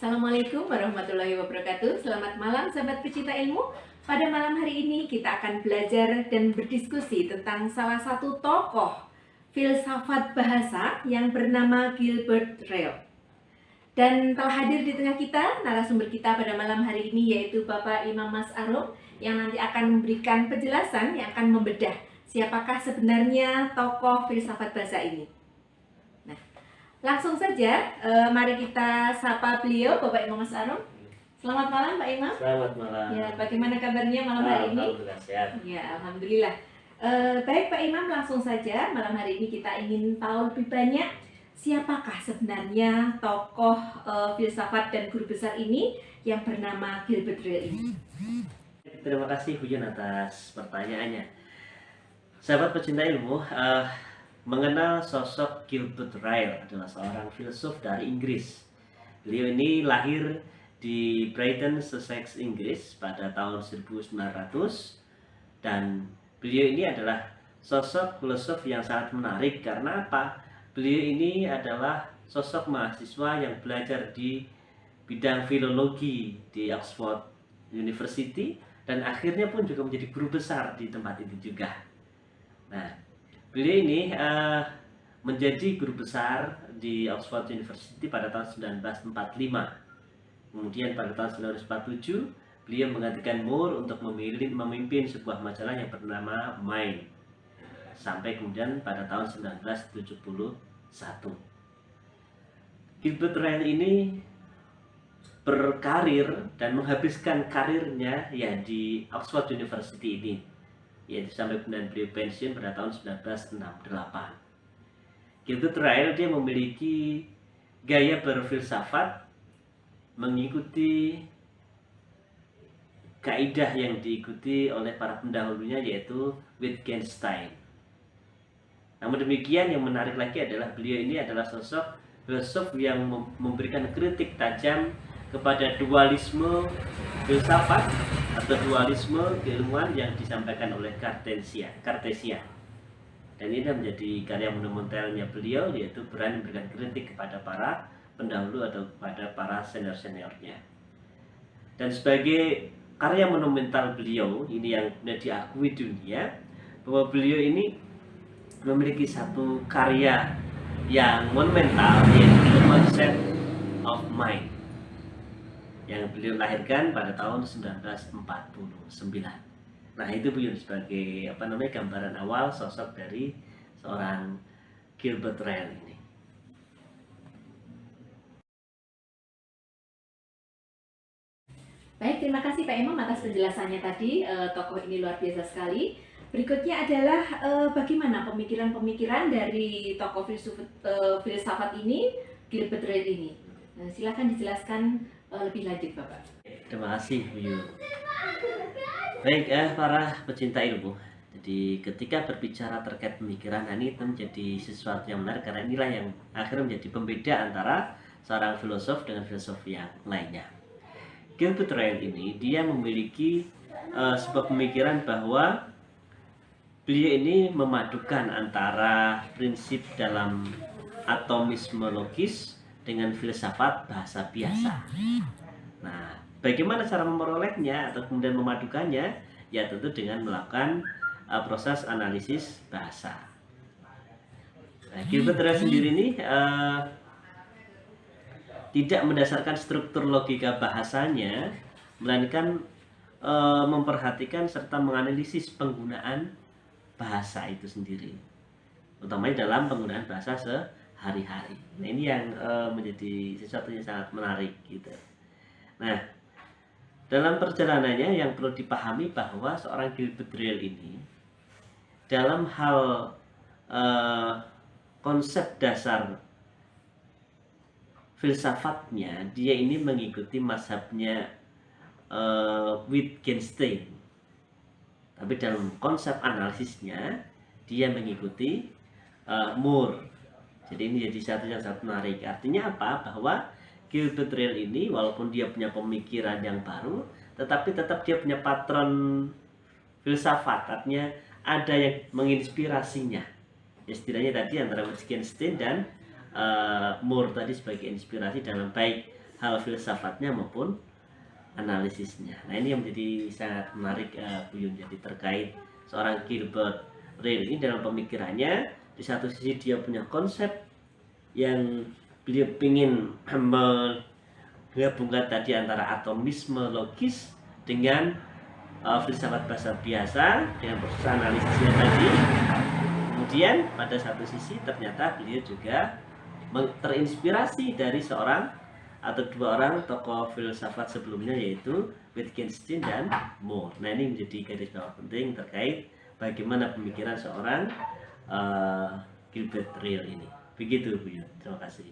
Assalamualaikum warahmatullahi wabarakatuh. Selamat malam sahabat pecinta ilmu. Pada malam hari ini kita akan belajar dan berdiskusi tentang salah satu tokoh filsafat bahasa yang bernama Gilbert Ryle. Dan telah hadir di tengah kita narasumber kita pada malam hari ini, yaitu Bapak Imam Mas Arum, yang nanti akan memberikan penjelasan yang akan membedah siapakah sebenarnya tokoh filsafat bahasa ini. Langsung saja, mari kita sapa beliau, Bapak Imam Mas Arum. Selamat malam, Pak Imam. Selamat malam. Ya, bagaimana kabarnya malam hari ini? Alhamdulillah sehat. Ya, alhamdulillah. Baik Pak Imam, langsung saja. Malam hari ini kita ingin tahu lebih banyak siapakah sebenarnya tokoh filsafat dan guru besar ini yang bernama Gilbert Ryle ini. Terima kasih Hujan atas pertanyaannya. Sahabat pecinta ilmu, mengenal sosok Gilbert Ryle adalah seorang filsuf dari Inggris. Beliau ini lahir di Brighton, Sussex, Inggris pada tahun 1900, dan beliau ini adalah sosok filosof yang sangat menarik. Karena apa? Beliau ini adalah sosok mahasiswa yang belajar di bidang filologi di Oxford University dan akhirnya pun juga menjadi guru besar di tempat itu juga. Nah, beliau ini menjadi guru besar di Oxford University pada tahun 1945. Kemudian pada tahun 1947 beliau menggantikan Moore untuk memimpin sebuah majalah yang bernama Mind. Sampai kemudian pada tahun 1971. Gilbert Ryle ini berkarir dan menghabiskan karirnya ya di Oxford University ini, yaitu sampai kemudian beliau pensiun pada tahun 1968. Gilbert Ryle dia memiliki gaya berfilsafat mengikuti kaidah yang diikuti oleh para pendahulunya, yaitu Wittgenstein. Namun demikian, yang menarik lagi adalah beliau ini adalah sosok filosof yang memberikan kritik tajam kepada dualisme filsafat atau dualisme keilmuan yang disampaikan oleh Cartesian. Dan ini menjadi karya monumentalnya beliau, yaitu berani memberikan kritik kepada para pendahulu atau kepada para senior-seniornya. Dan sebagai karya monumental beliau ini yang diakui dunia, bahwa beliau ini memiliki satu karya yang monumental, yaitu The Concept of Mind, yang beliau lahirkan pada tahun 1949. Nah, itu beliau sebagai gambaran awal sosok dari seorang Gilbert Ryle ini. Baik, terima kasih Pak Imam atas penjelasannya tadi. Tokoh ini luar biasa sekali. Berikutnya adalah bagaimana pemikiran-pemikiran dari tokoh filsafat ini, Gilbert Ryle ini. Silakan dijelaskan lebih lanjut, Bapak. Terima kasih, Bu. Baik, para pecinta ilmu. Jadi ketika berbicara terkait pemikiran, ini menjadi sesuatu yang menarik karena inilah yang akhirnya menjadi pembeda antara seorang filosof dengan filosof yang lainnya. Gilbert Ryle ini dia memiliki sebuah pemikiran bahwa beliau ini memadukan antara prinsip dalam atomisme logis dengan filsafat bahasa biasa. Nah, bagaimana cara memperolehnya atau kemudian memadukannya? Ya tentu dengan melakukan proses analisis bahasa. Nah, Gilbert Ryle sendiri ini tidak mendasarkan struktur logika bahasanya, melainkan memperhatikan serta menganalisis penggunaan bahasa itu sendiri, utamanya dalam penggunaan bahasa sehari-hari. Nah, ini yang menjadi sesuatu yang sangat menarik gitu. Nah, dalam perjalanannya yang perlu dipahami bahwa seorang Gilbert Ryle ini dalam hal konsep dasar filsafatnya, dia ini mengikuti mazhabnya Wittgenstein. Tapi dalam konsep analisisnya dia mengikuti Moore. Jadi ini jadi satu yang sangat menarik. Artinya apa? Bahwa Gilbert Ryle ini walaupun dia punya pemikiran yang baru, tetapi tetap dia punya patron filsafat. Artinya ada yang menginspirasinya. Ya, setidaknya tadi antara Wittgenstein dan Moore tadi sebagai inspirasi dalam baik hal filsafatnya maupun analisisnya. Nah, ini yang menjadi sangat menarik Bu Yun. Jadi terkait seorang Gilbert Ryle ini dalam pemikirannya, di satu sisi dia punya konsep yang beliau ingin menggabungkan tadi antara atomisme logis dengan filsafat bahasa biasa dengan proses analisisnya tadi. Kemudian pada satu sisi ternyata beliau juga terinspirasi dari seorang atau dua orang tokoh filsafat sebelumnya, yaitu Wittgenstein dan Moore. Nah, ini menjadi garis bawah penting terkait bagaimana pemikiran seorang Gilbert Ryle ini. Begitu Bu Yun. Terima kasih.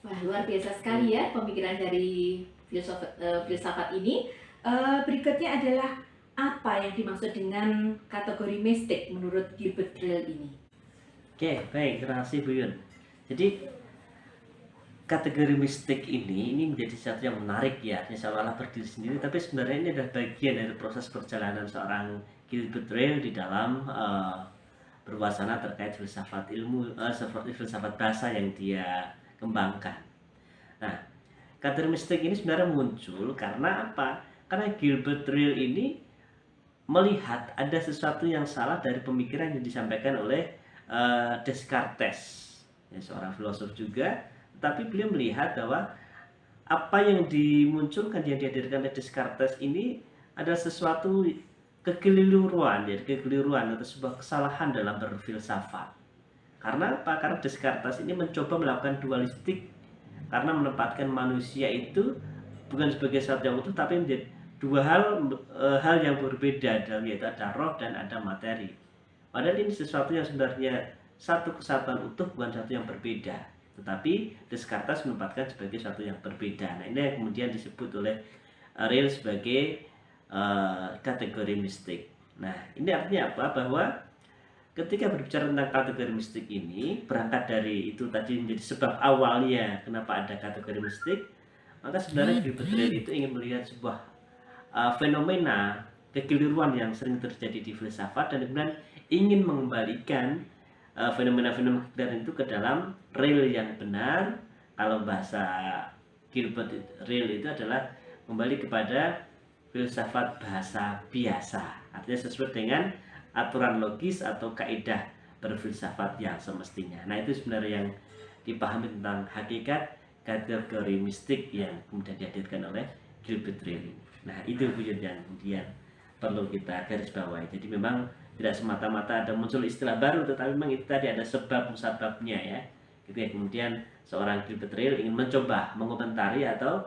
Wah, luar biasa sekali ya pemikiran dari filsafat ini. Berikutnya adalah apa yang dimaksud dengan kategori mistik menurut Gilbert Ryle ini? Oke, baik, terima kasih Bu Yun. Jadi kategori mistik ini menjadi sesuatu yang menarik ya, seolah-olah berdiri sendiri, tapi sebenarnya ini adalah bagian dari proses perjalanan seorang Gilbert Ryle di dalam berwacana terkait filsafat ilmu, seperti filsafat bahasa yang dia kembangkan. Nah, kategori mistik ini sebenarnya muncul karena apa? Karena Gilbert Ryle ini melihat ada sesuatu yang salah dari pemikiran yang disampaikan oleh Descartes, ya, seorang filosof juga, tapi beliau melihat bahwa apa yang dimunculkan, yang dihadirkan oleh Descartes ini adalah sesuatu kekeliruan, ya, kekeliruan atau sebuah kesalahan dalam berfilsafat. Karena apa? Karena Descartes ini mencoba melakukan dualistik, karena menempatkan manusia itu bukan sebagai sesuatu yang utuh, tapi menjadi dua hal yang berbeda, dalam yaitu ada roh dan ada materi. Padahal ini sesuatu yang sebenarnya satu kesatuan utuh, bukan satu yang berbeda. Tetapi Descartes menempatkan sebagai satu yang berbeda. Nah, ini yang kemudian disebut oleh Ryle sebagai kategori mistik. Nah, ini artinya apa? Bahwa ketika berbicara tentang kategori mistik ini, berangkat dari itu tadi menjadi sebab awalnya kenapa ada kategori mistik, maka sebenarnya Gilbert Ryle itu ingin melihat sebuah fenomena kekeliruan yang sering terjadi di filsafat, dan kemudian ingin mengembalikan fenomena-fenomena kekeliruan itu ke dalam Ryle yang benar. Kalau bahasa Gilbert Ryle itu adalah kembali kepada filsafat bahasa biasa, artinya sesuai dengan aturan logis atau kaidah berfilsafat yang semestinya. Nah, itu sebenarnya yang dipahami tentang hakikat kategori mistik yang kemudian dihadirkan oleh Gilbert Ryle. Nah, itu yang kemudian perlu kita garis bawahi. Jadi memang tidak semata-mata ada muncul istilah baru, tetapi memang itu tadi ada sebab musababnya ya. Ketika kemudian seorang Gilbert Ryle ingin mencoba mengomentari atau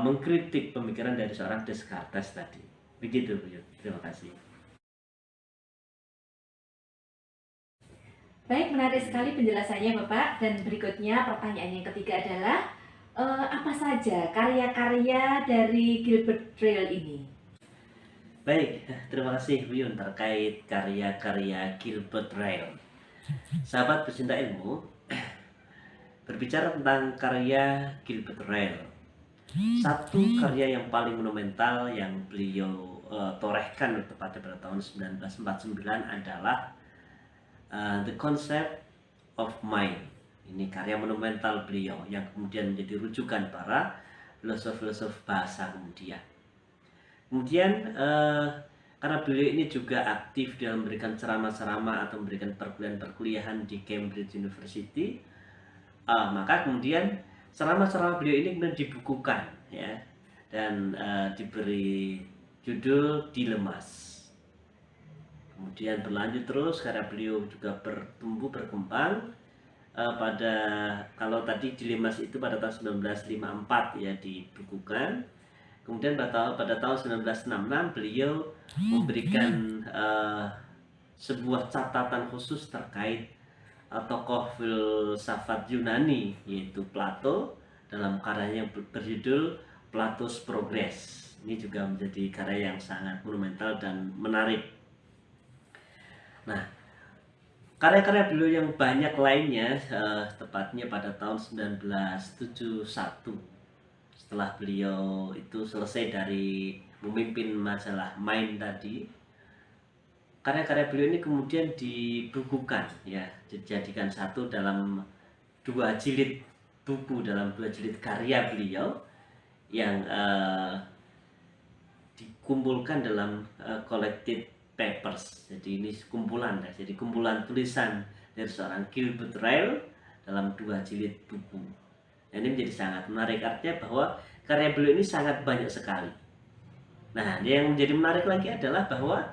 mengkritik pemikiran dari seorang Descartes tadi. Begitu Bu Yun. Terima kasih. Baik, menarik sekali penjelasannya Bapak. Dan berikutnya pertanyaan yang ketiga adalah apa saja karya-karya dari Gilbert Ryle ini? Baik, terima kasih Bu Yun terkait karya-karya Gilbert Ryle. Sahabat pecinta ilmu, berbicara tentang karya Gilbert Ryle, satu karya yang paling monumental yang beliau torehkan tepatnya pada tahun 1949 adalah The Concept of Mind. Ini karya monumental beliau yang kemudian menjadi rujukan para filosof-filosof bahasa kemudian. Kemudian karena beliau ini juga aktif dalam memberikan ceramah-ceramah atau memberikan perkuliahan-perkuliahan di Cambridge University, maka kemudian ceramah-ceramah beliau ini kemudian dibukukan ya, dan diberi judul Dilemas. Kemudian berlanjut terus karena beliau juga bertumbuh berkembang. Kalau tadi Dilemas itu pada tahun 1954 ya dibukukan. Kemudian pada tahun 1966 beliau memberikan sebuah catatan khusus terkait tokoh filsafat Yunani, yaitu Plato, dalam karyanya yang berjudul Plato's Progress. Ini juga menjadi karya yang sangat monumental dan menarik. Nah, karya-karya beliau yang banyak lainnya, tepatnya pada tahun 1971, setelah beliau itu selesai dari memimpin majalah Mind tadi, karya-karya beliau ini kemudian dibukukan ya, dijadikan satu dalam 2 jilid buku dalam 2 jilid karya beliau yang dikumpulkan dalam collected papers. Jadi ini kumpulan, jadi kumpulan tulisan dari seorang Gilbert Ryle dalam 2 jilid buku. Dan ini menjadi sangat menarik, artinya bahwa karya beliau ini sangat banyak sekali. Nah, yang menjadi menarik lagi adalah bahwa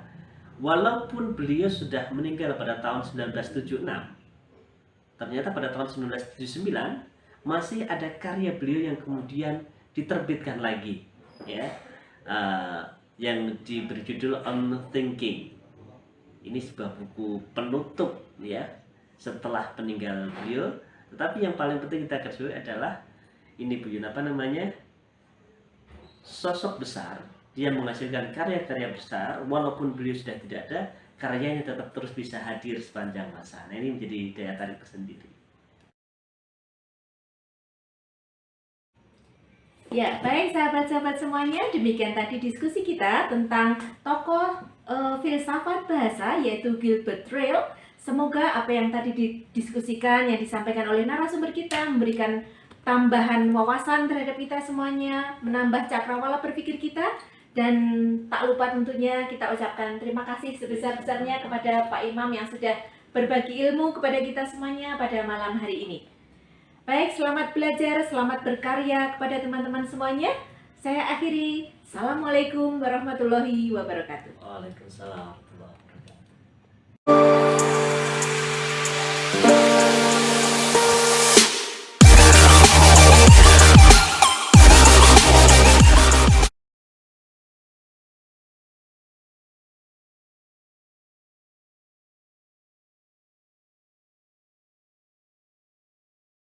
walaupun beliau sudah meninggal pada tahun 1976, ternyata pada tahun 1979 masih ada karya beliau yang kemudian diterbitkan lagi, ya, yang diberi judul On Thinking. Ini sebuah buku penutup, ya, setelah peninggal beliau. Tetapi yang paling penting kita ketahui adalah ini Bu Yun, sosok besar. Dia menghasilkan karya-karya besar, walaupun beliau sudah tidak ada, karyanya tetap terus bisa hadir sepanjang masa. Nah, ini menjadi daya tarik tersendiri. Ya, baik sahabat-sahabat semuanya, demikian tadi diskusi kita tentang tokoh filsafat bahasa yaitu Gilbert Ryle. Semoga apa yang tadi didiskusikan, yang disampaikan oleh narasumber kita memberikan tambahan wawasan terhadap kita semuanya, menambah cakrawala berpikir kita. Dan tak lupa tentunya kita ucapkan terima kasih sebesar-besarnya kepada Pak Imam yang sudah berbagi ilmu kepada kita semuanya pada malam hari ini. Baik, selamat belajar, selamat berkarya kepada teman-teman semuanya. Saya akhiri. Assalamualaikum warahmatullahi wabarakatuh. Waalaikumsalam warahmatullahi wabarakatuh.